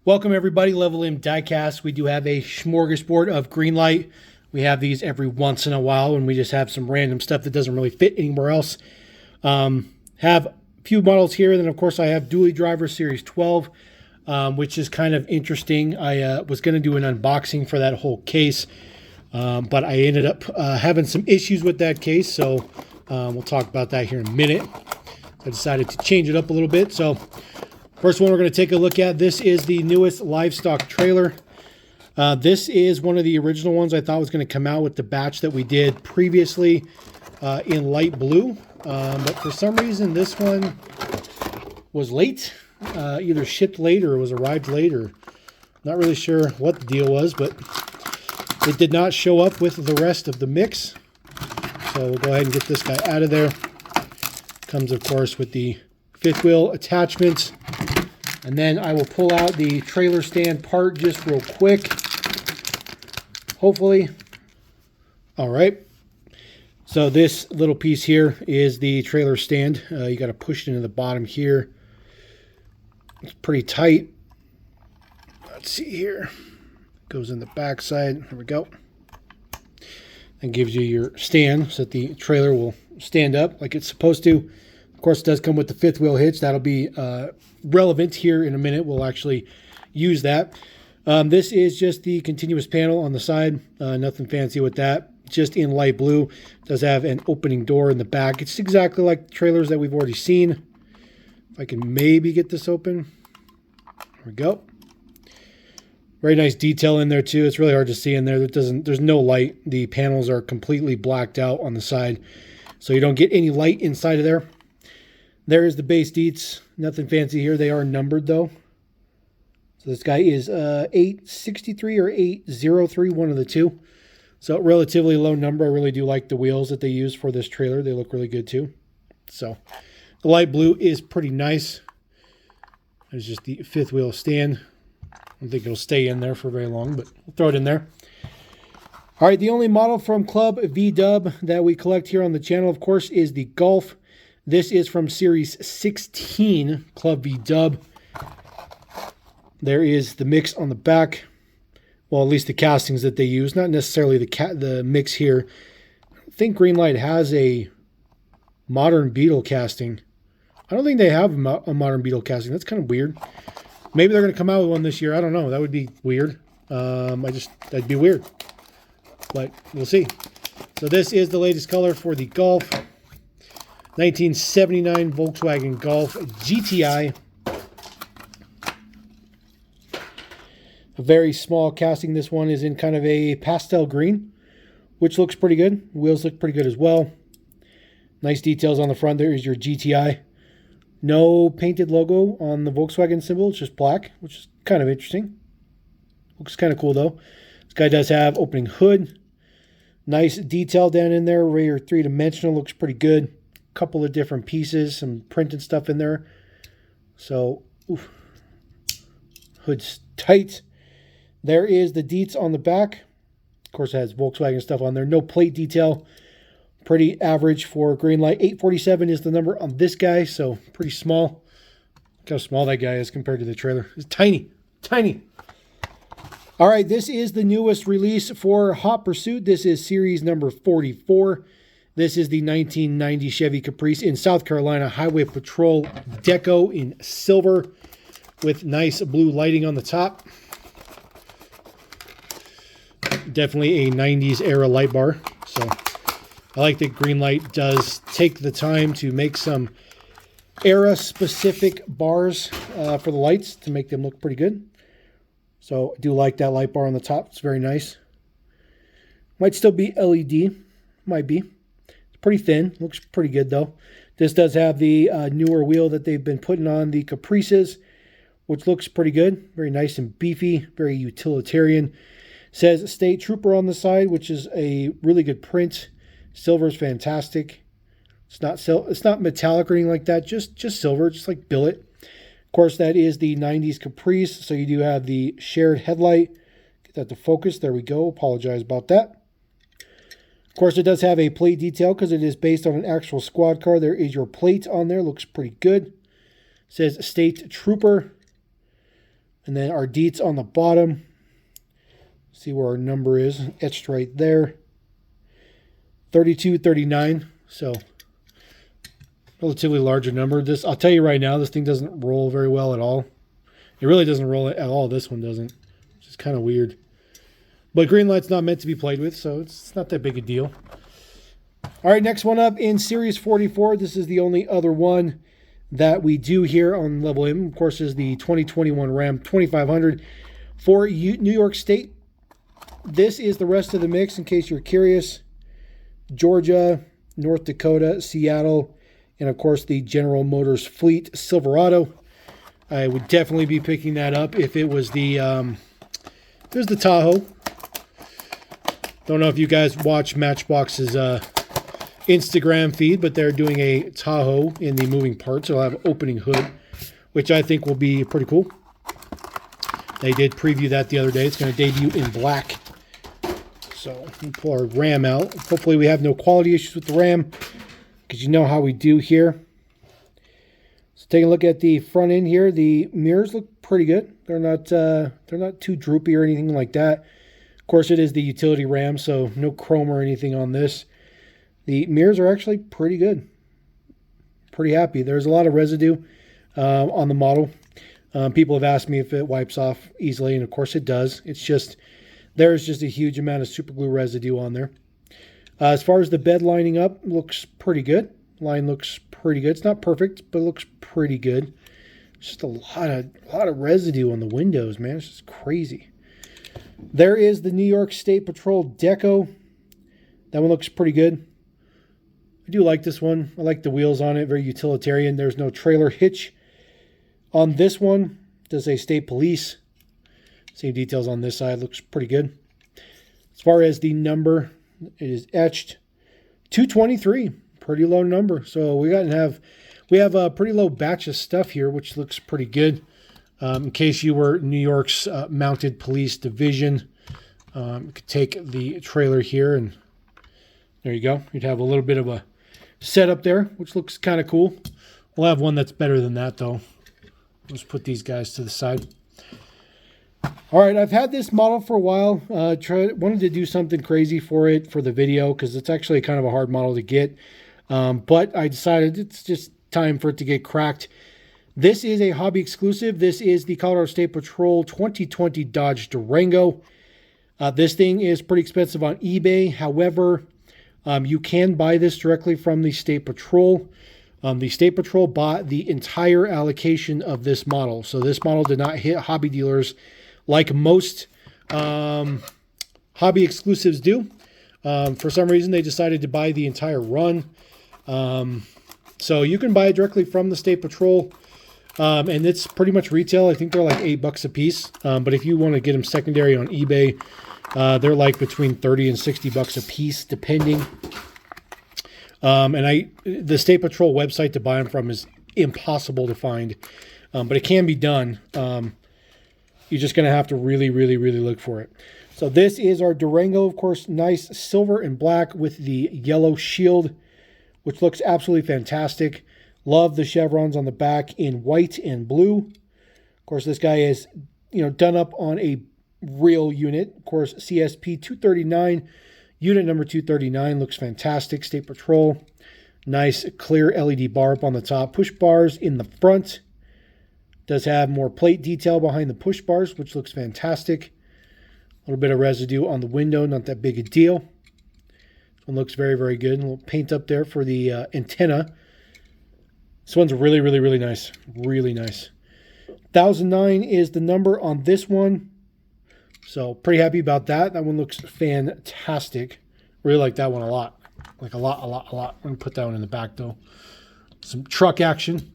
Welcome everybody, Level M Diecast. We do have a smorgasbord of Greenlight. We have these every once in a while and we just have some random stuff that doesn't really fit anywhere else. Have a few models here, and then of course I have Dually Driver Series 12, which is kind of interesting. I was going to do an unboxing for that whole case, but I ended up having some issues with that case, so we'll talk about that here in a minute. I decided to change it up a little bit. So first one we're going to take a look at, this is the newest Livestock trailer. This is one of the original ones I thought was going to come out with the batch that we did previously in light blue. But for some reason this one was late, either shipped late or was arrived late, or not really sure what the deal was, but it did not show up with the rest of the mix. So we'll go ahead and get this guy out of there. Comes of course with the fifth wheel attachments. And then I will pull out the trailer stand part just real quick. Hopefully. All right. So this little piece here is the trailer stand. You got to push it into the bottom here. It's pretty tight. Let's see here. Goes in the back side. There we go. And gives you your stand so that the trailer will stand up like it's supposed to. Of course, it does come with the fifth wheel hitch. That'll be relevant here in a minute. We'll actually use that. This is just the continuous panel on the side. Nothing fancy with that. Just in light blue. It does have an opening door in the back. It's exactly like the trailers that we've already seen. If I can maybe get this open. There we go. Very nice detail in there too. It's really hard to see in there. There's no light. The panels are completely blacked out on the side, so you don't get any light inside of there. There is the base deets. Nothing fancy here. They are numbered though. So this guy is 863 or 803, one of the two. So relatively low number. I really do like the wheels that they use for this trailer. They look really good too. So the light blue is pretty nice. There's just the fifth wheel stand. I don't think it'll stay in there for very long, but we'll throw it in there. All right, the only model from Club V-Dub that we collect here on the channel, of course, is the Golf. This is from Series 16, Club V-Dub. There is the mix on the back. Well, at least the castings that they use, not necessarily the mix here. I don't think Greenlight has a modern Beetle casting. I don't think they have a modern Beetle casting. That's kind of weird. Maybe they're going to come out with one this year. I don't know. That would be weird. That'd be weird. But we'll see. So this is the latest color for the Golf. 1979 Volkswagen Golf GTI. A very small casting. This one is in kind of a pastel green, which looks pretty good. Wheels look pretty good as well. Nice details on the front. There is your GTI. No painted logo on the Volkswagen symbol. It's just black, which is kind of interesting. Looks kind of cool though. This guy does have opening hood. Nice detail down in there. Rear three-dimensional. Looks pretty good. Couple of different pieces. Some printed stuff in there. So, oof. Hood's tight. There is the deets on the back. Of course, it has Volkswagen stuff on there. No plate detail. Pretty average for Greenlight. 847 is the number on this guy, so pretty small. Look how small that guy is compared to the trailer. It's tiny, tiny. All right, this is the newest release for Hot Pursuit. This is series number 44. This is the 1990 Chevy Caprice in South Carolina Highway Patrol Deco in silver with nice blue lighting on the top. Definitely a 90s era light bar, so I like that Greenlight does take the time to make some era-specific bars for the lights to make them look pretty good. So I do like that light bar on the top. It's very nice. Might still be LED. Might be. It's pretty thin. Looks pretty good, though. This does have the newer wheel that they've been putting on the Caprices, which looks pretty good. Very nice and beefy. Very utilitarian. Says State Trooper on the side, which is a really good print. Silver is fantastic. It's not metallic or anything like that. Just silver, just like billet. Of course, that is the 90s Caprice. So you do have the shared headlight. Get that to focus. There we go. Apologize about that. Of course, it does have a plate detail because it is based on an actual squad car. There is your plate on there. Looks pretty good. It says State Trooper. And then our deets on the bottom. See where our number is, etched right there. 3239. So relatively larger number. This, I'll tell you right now, this thing doesn't roll very well at all. It really doesn't roll at all. This one doesn't, which is kind of weird. But Greenlight's not meant to be played with, so it's not that big a deal. All right, next one up in Series 44. This is the only other one that we do here on Level M. Of course, is the 2021 Ram 2500 for New York State. This is the rest of the mix, in case you're curious. Georgia, North Dakota, Seattle, and of course the General Motors Fleet Silverado. I would definitely be picking that up if it was the Tahoe. Don't know if you guys watch Matchbox's Instagram feed, but they're doing a Tahoe in the moving parts. It'll have opening hood, which I think will be pretty cool. They did preview that the other day. It's going to debut in black. So we pull our Ram out. Hopefully we have no quality issues with the Ram, because you know how we do here. So taking a look at the front end here, the mirrors look pretty good. They're not too droopy or anything like that. Of course, it is the utility Ram, so no chrome or anything on this. The mirrors are actually pretty good. Pretty happy. There's a lot of residue on the model. People have asked me if it wipes off easily, and of course it does. It's just, there's just a huge amount of super glue residue on there. As far as the bed lining up, looks pretty good. Line looks pretty good. It's not perfect, but it looks pretty good. Just a lot of residue on the windows, man. It's just crazy. There is the New York State Patrol Deco. That one looks pretty good. I do like this one. I like the wheels on it. Very utilitarian. There's no trailer hitch on this one. It does say State Police. Same details on this side. Looks pretty good. As far as the number, it is etched 223. Pretty low number. So we have a pretty low batch of stuff here, which looks pretty good. In case you were New York's Mounted Police Division, you could take the trailer here, and there you go. You'd have a little bit of a setup there, which looks kind of cool. We'll have one that's better than that, though. Let's put these guys to the side. All right, I've had this model for a while. Wanted to do something crazy for it for the video, because it's actually kind of a hard model to get. But I decided it's just time for it to get cracked. This is a hobby exclusive. This is the Colorado State Patrol 2020 Dodge Durango. This thing is pretty expensive on eBay. However, you can buy this directly from the State Patrol. The State Patrol bought the entire allocation of this model. So this model did not hit hobby dealers like most hobby exclusives do. For some reason, they decided to buy the entire run. So you can buy it directly from the State Patrol. And it's pretty much retail. I think they're like $8 a piece. But if you want to get them secondary on eBay, they're like between $30 and $60 a piece, depending. And the State Patrol website to buy them from is impossible to find, but it can be done. You're just going to have to really, really, really look for it. So this is our Durango, of course, nice silver and black with the yellow shield, which looks absolutely fantastic. Love the chevrons on the back in white and blue. Of course, this guy is, done up on a real unit. Of course, CSP 239, unit number 239, looks fantastic. State Patrol, nice clear LED bar up on the top. Push bars in the front. Does have more plate detail behind the push bars, which looks fantastic. A little bit of residue on the window, not that big a deal. This one looks very, very good. A little paint up there for the antenna. This one's really, really, really nice. Really nice. 1009 is the number on this one. So pretty happy about that. That one looks fantastic. Really like that one a lot. Like a lot. I'm going to put that one in the back though. Some truck action.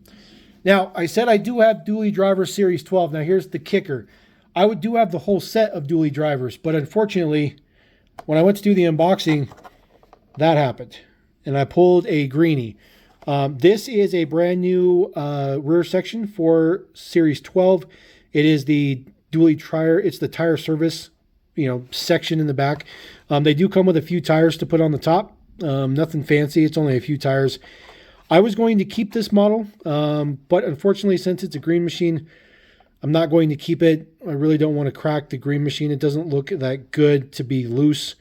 Now, I said I do have dually driver Series 12. Now, here's the kicker. I do have the whole set of dually drivers, but unfortunately, when I went to do the unboxing, that happened, and I pulled a greenie. This is a brand new rear section for Series 12. It is the dually tire. It's the tire service, section in the back. They do come with a few tires to put on the top. Nothing fancy. It's only a few tires. I was going to keep this model, but unfortunately, since it's a green machine, I'm not going to keep it. I really don't want to crack the green machine. It doesn't look that good to be loose.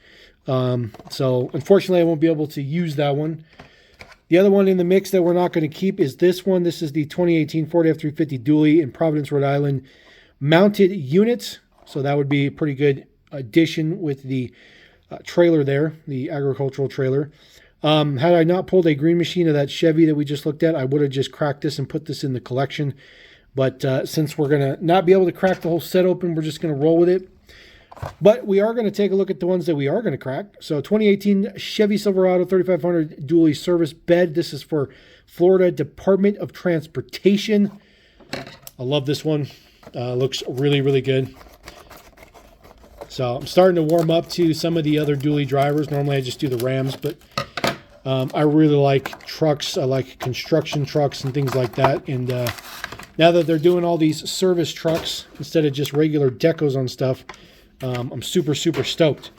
So unfortunately, I won't be able to use that one. The other one in the mix that we're not going to keep is this one. This is the 2018 Ford F-350 dually in Providence, Rhode Island, mounted unit. So that would be a pretty good addition with the trailer there, the agricultural trailer. Had I not pulled a green machine of that Chevy that we just looked at, I would have just cracked this and put this in the collection. But since we're going to not be able to crack the whole set open, we're just going to roll with it. But we are going to take a look at the ones that we are going to crack. So 2018 Chevy Silverado 3500 dually service bed. This is for Florida Department of Transportation. I love this one. Looks really, really good. So I'm starting to warm up to some of the other dually drivers. Normally I just do the Rams, but I really like trucks. I like construction trucks and things like that. And now that they're doing all these service trucks instead of just regular decos on stuff, I'm super, super stoked.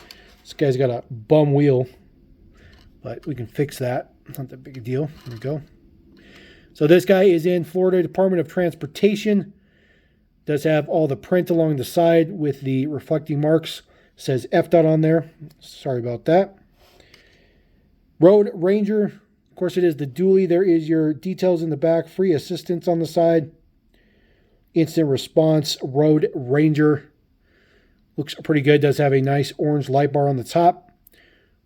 This guy's got a bum wheel, but we can fix that. Not that big a deal. There we go. So this guy is in Florida Department of Transportation. Does have all the print along the side with the reflecting marks. Says FDOT on there. Sorry about that. Road Ranger. Of course, it is the dually. There is your details in the back. Free assistance on the side. Instant response. Road Ranger. Looks pretty good. Does have a nice orange light bar on the top.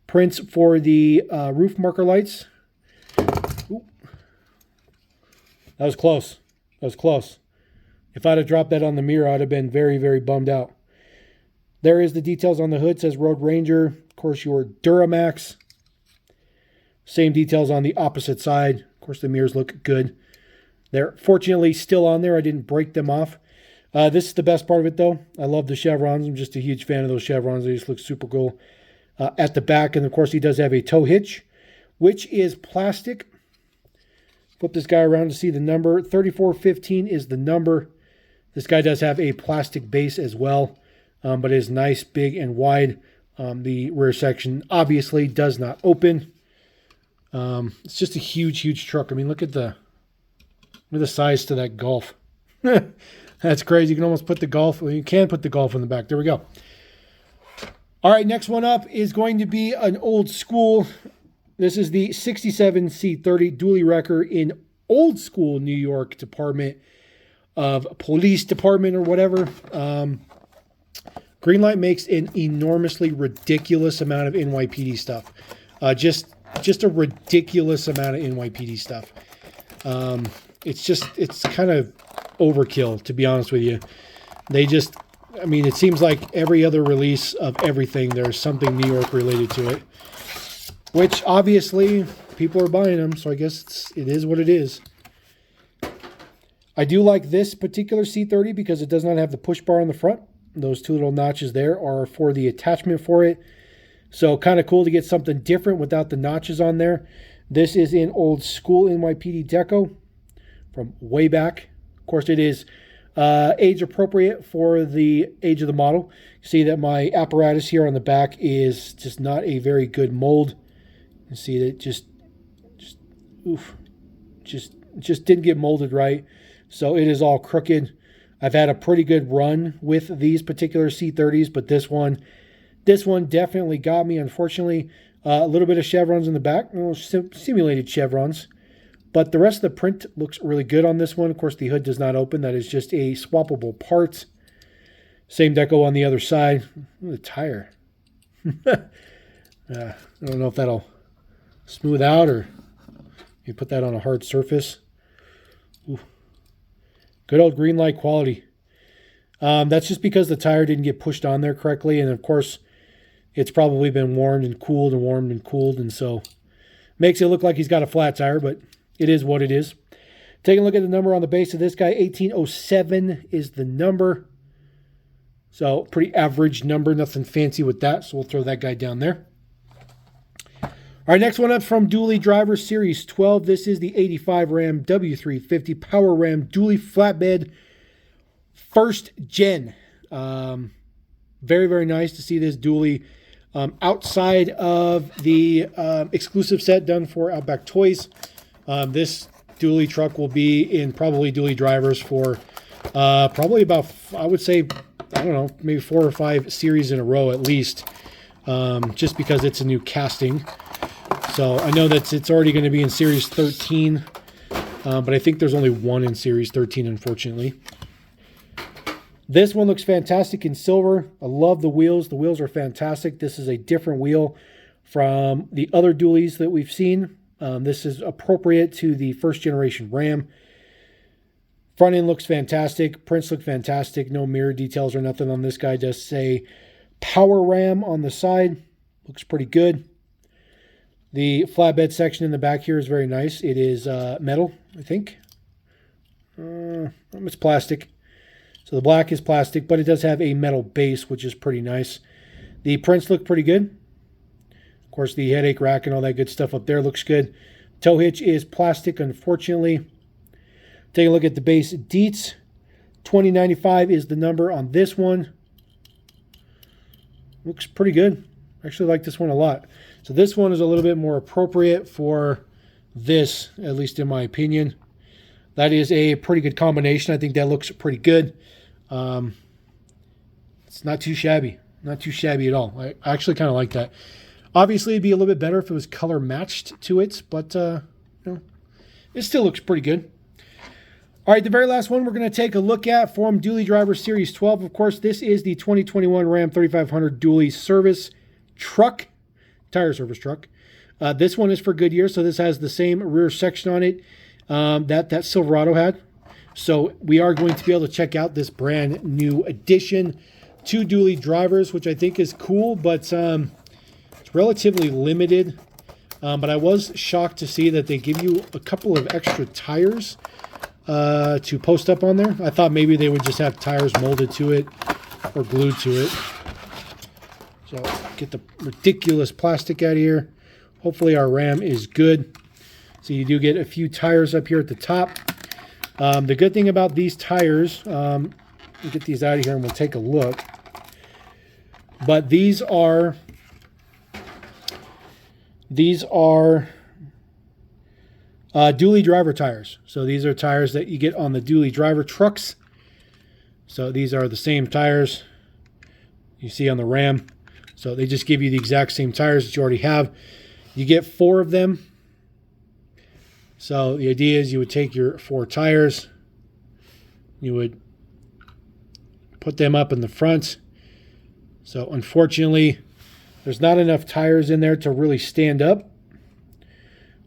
Prints for the roof marker lights. Ooh. That was close. That was close. If I'd have dropped that on the mirror, I'd have been very, very bummed out. There is the details on the hood. It says Road Ranger. Of course, your Duramax. Same details on the opposite side. Of course, the mirrors look good. They're fortunately still on there. I didn't break them off. This is the best part of it, though. I love the chevrons. I'm just a huge fan of those chevrons. They just look super cool. At the back, and of course, he does have a tow hitch, which is plastic. Flip this guy around to see the number. 3415 is the number. This guy does have a plastic base as well, but it is nice, big, and wide. The rear section obviously does not open. It's just a huge, huge truck. I mean, look at the size to that Golf. That's crazy. You can almost put the Golf. Well, you can put the Golf in the back. There we go. All right, next one up is going to be an old school. This is the 67 C30 dually wrecker in old school New York Department of Police Department or whatever. Greenlight makes an enormously ridiculous amount of NYPD stuff. Just a ridiculous amount of NYPD stuff. It's kind of overkill, to be honest with you. I mean, it seems like every other release of everything, there's something New York related to it, which obviously people are buying them. So I guess it is what it is. I do like this particular C30 because it does not have the push bar on the front. Those two little notches there are for the attachment for it. So kind of cool to get something different without the notches on there. This is in old school NYPD deco from way back. Of course, it is age appropriate for the age of the model. You see that my apparatus here on the back is just not a very good mold. You see that just didn't get molded right. So it is all crooked. I've had a pretty good run with these particular C30s, but this one definitely got me. Unfortunately, a little bit of chevrons in the back, simulated chevrons. But the rest of the print looks really good on this one. Of course, the hood does not open. That is just a swappable part. Same deco on the other side. Ooh, the tire. I don't know if that'll smooth out or you put that on a hard surface. Ooh. Good old Greenlight quality. That's just because the tire didn't get pushed on there correctly. And of course, it's probably been warmed and cooled and warmed and cooled. And so makes it look like he's got a flat tire, but it is what it is. Taking a look at the number on the base of this guy, 1807 is the number. So pretty average number, nothing fancy with that. So we'll throw that guy down there. All right, next one up from Dually Driver Series 12. This is the 85 Ram W350 Power Ram Dually Flatbed First Gen. Very, very nice to see this dually outside of the exclusive set done for Outback Toys. This dually truck will be in probably dually drivers for Probably about, I would say, I don't know, maybe 4 or 5 series in a row at least, just because it's a new casting. So I know that it's already going to be in Series 13, but I think there's only one in Series 13, unfortunately. This one looks fantastic in silver. I love the wheels. The wheels are fantastic. This is a different wheel from the other dualies that we've seen. This is appropriate to the first generation Ram. Front end looks fantastic. Prints look fantastic. No mirror details or nothing on this guy. Just say Power Ram on the side. Looks pretty good. The flatbed section in the back here is very nice. It is metal, I think. It's plastic. So the black is plastic, but it does have a metal base, which is pretty nice. The prints look pretty good. Of course, the headache rack and all that good stuff up there looks good. Tow hitch is plastic, unfortunately. Take a look at the base deets. 2095 is the number on this one. Looks pretty good. I actually like this one a lot. So this one is a little bit more appropriate for this, at least in my opinion. That is a pretty good combination. I think that looks pretty good. It's not too shabby. Not too shabby at all. I actually kind of like that. Obviously, it'd be a little bit better if it was color matched to it, but you know, it still looks pretty good. All right, the very last one we're going to take a look at from Dually Driver Series 12. Of course, this is the 2021 Ram 3500 Dually service truck, tire service truck. This one is for Goodyear, so this has the same rear section on it that Silverado had. So we are going to be able to check out this brand new addition to Dually Drivers, which I think is cool, but it's relatively limited. But I was shocked to see that they give you a couple of extra tires to post up on there. I thought maybe they would just have tires molded to it or glued to it. So get the ridiculous plastic out of here. Hopefully our Ram is good. So you do get a few tires up here at the top. The good thing about these tires, we'll get these out of here and we'll take a look. But these are Dually Driver tires. So these are tires that you get on the Dually Driver trucks. So these are the same tires you see on the Ram. So they just give you the exact same tires that you already have. You get 4 of them. So the idea is you would take your 4 tires, you would put them up in the front. So unfortunately, there's not enough tires in there to really stand up.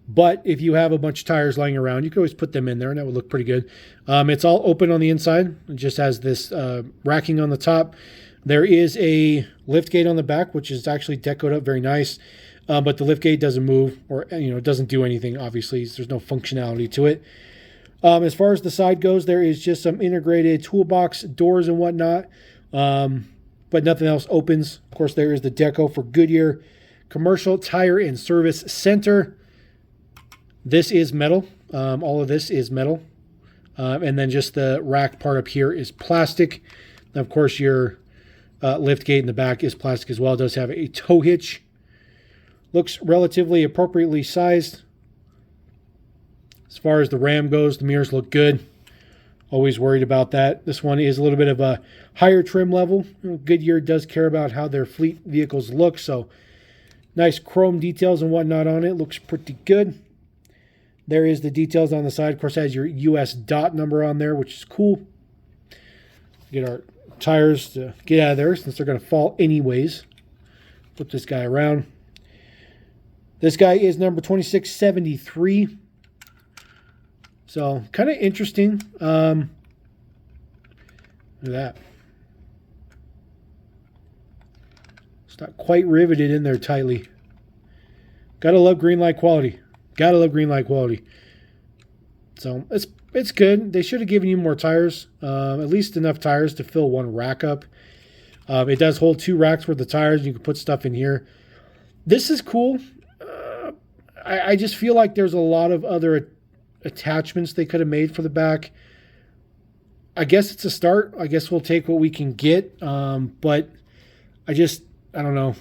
But if you have a bunch of tires lying around, you can always put them in there and that would look pretty good. It's all open on the inside. It just has this racking on the top. There is a lift gate on the back, which is actually decoed up very nice. But the lift gate doesn't move, or it doesn't do anything. Obviously, there's no functionality to it. As far as the side goes, there is just some integrated toolbox doors and whatnot, but nothing else opens. Of course, there is the deco for Goodyear Commercial Tire and Service Center. This is metal. All of this is metal, and then just the rack part up here is plastic. And of course, your lift gate in the back is plastic as well. It does have a tow hitch. Looks relatively appropriately sized. As far as the Ram goes, the mirrors look good. Always worried about that. This one is a little bit of a higher trim level. Goodyear does care about how their fleet vehicles look, so nice chrome details and whatnot on it. Looks pretty good. There is the details on the side. Of course, it has your US dot number on there, which is cool. Get our tires to get out of there since they're going to fall anyways. Flip this guy around. This guy is number 2673. So kind of interesting. Look at that. It's not quite riveted in there tightly. Gotta love Greenlight quality. Gotta love Greenlight quality. So it's good. They should have given you more tires. At least enough tires to fill one rack up. It does hold 2 racks worth of tires. You can put stuff in here. This is cool. I just feel like there's a lot of other attachments they could have made for the back. I guess it's a start. I guess we'll take what we can get. But I don't know.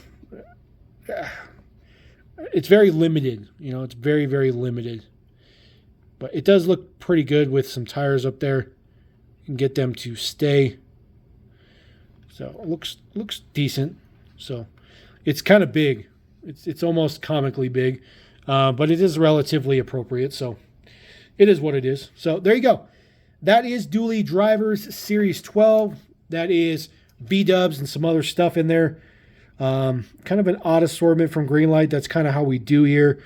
It's very limited. It's very, very limited. But it does look pretty good with some tires up there. and get them to stay. So it looks decent. So it's kind of big. It's almost comically big, but it is relatively appropriate. So it is what it is. So there you go. That is Dually Drivers Series 12. That is B-dubs and some other stuff in there. Kind of an odd assortment from Greenlight. That's kind of how we do here.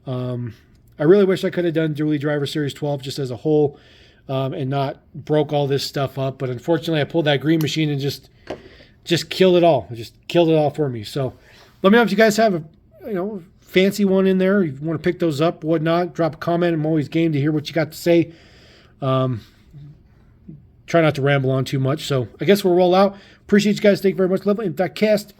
I really wish I could have done Dually Driver Series 12 just as a whole and not broke all this stuff up. But unfortunately, I pulled that green machine and just killed it all. It just killed it all for me. So let me know if you guys have a fancy one in there. You want to pick those up, whatnot. Drop a comment. I'm always game to hear what you got to say. Try not to ramble on too much. So I guess we'll roll out. Appreciate you guys. Thank you very much. Livestock Cast